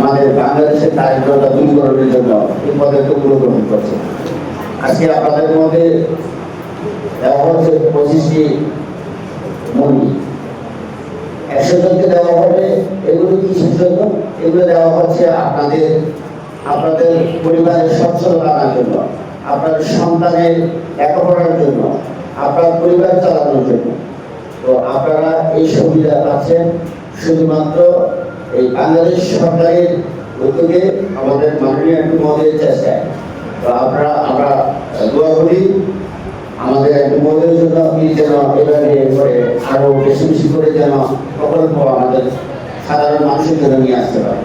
আমাদের বাংলাদেশের দারিদ্রতা দূরীকরণের জন্য এই পদক্ষেপগুলো গ্রহণ করছে। আজকে আপনাদের মধ্যে দেওয়া হচ্ছে 25টি মণি, 100 জনকে দেওয়া হবে। এগুলো কিসের জন্য? এগুলো দেওয়া হচ্ছে আপনাদের পরিবারের সচ্ছলতা আনার জন্য, আপনার সন্তানের লেখাপড়ার জন্য, আপনার পরিবার চালানোর জন্য। তো আপনারা এই সুবিধা পাচ্ছেন শুধুমাত্র এই বাংলাদেশ সরকারের উদ্যোগে, আমাদের মাননীয় একটু মহোদয়ের চেষ্টায়। তো আমরা দোয়া করি আমাদের একটু মহোদয়ের জন্য আপনি যেন এভাবে করে আরো বেশি বেশি করে যেন প্রকল্প আমাদের সাধারণ মানুষের জন্য নিয়ে আসতে পারে।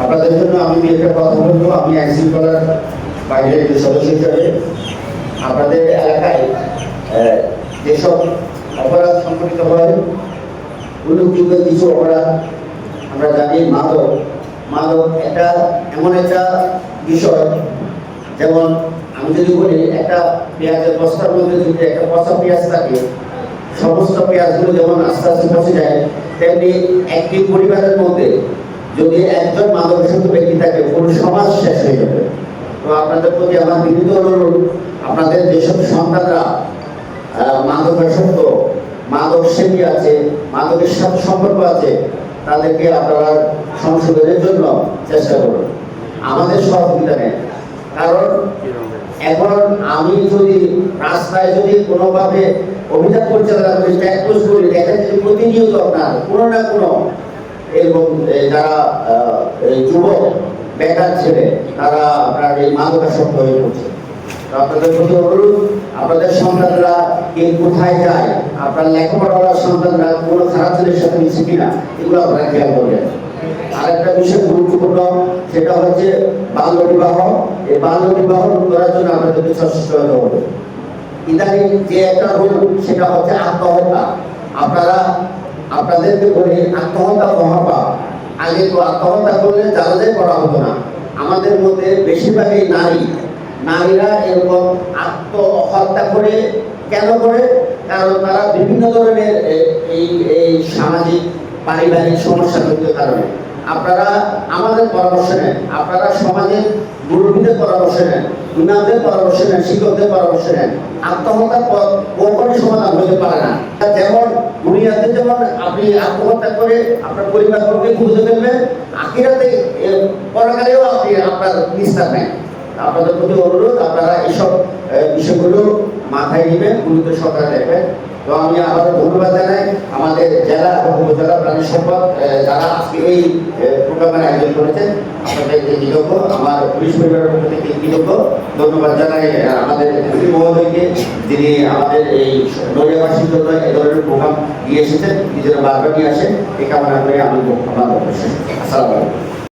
আপনাদের জন্য আমি একটা কথা বলবো, আমি আইনশৃঙ্খলার বাইরের একটি সদস্য হিসাবে আপনাদের এলাকায় যেসব অপরাধ সংঘটিত হয়, উল্লেখযোগ্য কিছু অপরাধ আমরা জানি। মাদক একটা এমন একটা বিষয়, যেমন আমি যদি বলি একটা পেঁয়াজের বস্তার মধ্যে যদি একটা পচা পেঁয়াজ থাকে, সমস্ত পেঁয়াজগুলো যেমন আস্তে আস্তে পচে যায়, তেমনি একটি পরিবারের মধ্যে যদি একজন মাদকাসক্ত ব্যক্তি থাকে, পুরো সমাজ শেষ হয়ে যাবে। তো আপনাদের প্রতি আমার বিনীত অনুরোধ, আপনাদের যেসব সন্তানরা মাদকাসক্ত, মাদক সেবী আছে, মাদকের সাথে সম্পর্ক আছে, তাদেরকে আপনারা সংশোধনের জন্য চেষ্টা করুন, আমাদের সহযোগিতা নেন। কারণ এখন আমি যদি রাস্তায় যদি কোনোভাবে অভিযান পরিচালনা করি, ট্যাক্স করি, দেখা যায় প্রতিনিয়ত আপনার কোনো না কোনো এরকম যারা যুবক বেকার ছেলে, তারা আপনার এই মাদকাসক্ত হয়ে পড়ছে। আপনাদের প্রতি অনুরোধ, আপনাদের সন্তানরা কে কোথায় যায়, আপনার লেখাপড়ার সন্তানরা কোনো খারাপ ছেলের সাথে মিশে কিনা, এগুলো আপনারা খেয়াল করবেন। আরেকটা বিষয় গুরুত্বপূর্ণ, সেটা হচ্ছে বাল্য বিবাহ। এই বাল্য বিবাহ করার জন্য আপনাদেরকে সচেষ্ট হতে হবে। ইদানিং যে একটা রোগ, সেটা হচ্ছে আত্মহত্যা। আপনাদেরকে বলে আত্মহত্যা মহাপাপ। আগে তো আত্মহত্যা করলে জানাজাই করা হতো না। আমাদের মধ্যে বেশিরভাগই নারীরা এরকম আত্মহত্যা করে। কেন করে? কারণ তারা বিভিন্ন ধরনের এই সামাজিক পারিবারিক সমস্যাজনিত কারণে। আপনারা আমাদের পরামর্শ নেন, আপনারা সমাজের মুরব্বীদের পরামর্শ নেন, ইমামদের পরামর্শ নেন, শিক্ষকদের পরামর্শ নেন। আত্মহত্যার পথ কখনই সমাধান হতে পারে না। যেমন দুনিয়াতে যেমন আপনি আত্মহত্যা করে আপনার পরিবারকে খুঁজে ফেলবেন, আখিরাতে পরকালেও আপনি আপনার নিস্তার নেন। আপনাদের প্রতি অনুরোধ, আপনারা এইসব বিষয়গুলো মাথায় নেবেন, গুরুত্ব সহকারে দেখবেন। তো আমি আবার ধন্যবাদ জানাই আমাদের জেলা এবং উপজেলা প্রাণী সম্পদ যারা আজকে এই প্রোগ্রামের আয়োজন করেছেন। আপনাদেরকে কৃতজ্ঞ, আমার পুলিশ পরিবারের পক্ষ থেকে কৃতজ্ঞ। ধন্যবাদ জানাই আমাদের মহোদয়কে, যিনি আমাদের এই নড়িয়াবাসীর জন্য এ ধরনের প্রোগ্রাম নিয়ে এসেছেন, নিজেরা বারবার নিয়ে আসেন। এই কামনা করে আমি আমার আসসালামু আলাইকুম।